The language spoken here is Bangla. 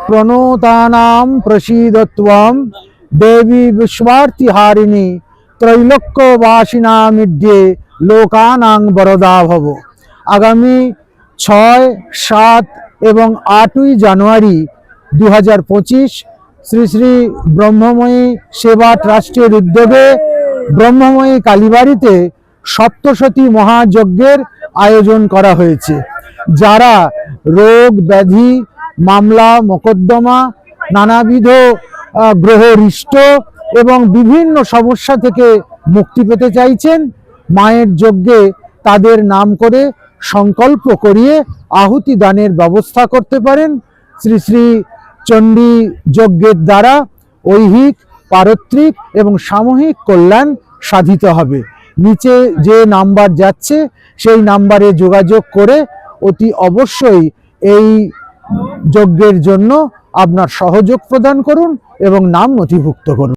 প্রণতানাং প্রসীদত্বম দেবী বিশ্বার্তিহারিণী ত্রৈলোক্যবাসিনামিড্যে লোকানাং বরদা ভব। আগামী 6, 7 এবং 8ই জানুয়ারি 2025 শ্রী শ্রী ব্রহ্মময়ী সেবা ট্রাস্টের উদ্যোগে ব্রহ্মময়ী কালীবাড়িতে সপ্তশতী মহাযজ্ঞের আয়োজন করা হয়েছে। যারা রোগ ব্যাধি, মামলা মোকদ্দমা, নানাবিধ গ্রহরিষ্ট এবং বিভিন্ন সমস্যা থেকে মুক্তি পেতে চাইছেন, মায়ের যজ্ঞে তাদের নাম করে সংকল্প করিয়ে আহুতি দানের ব্যবস্থা করতে পারেন। শ্রী শ্রী চণ্ডী যজ্ঞের দ্বারা ঐহিক, পারত্রিক এবং সামূহিক কল্যাণ সাধিত হবে। নিচে যে নাম্বার যাচ্ছে সেই নাম্বারে যোগাযোগ করে অতি অবশ্যই এই যজ্ঞের জন্য আপনার সহযোগ প্রদান করুন এবং নাম নথিভুক্ত করুন।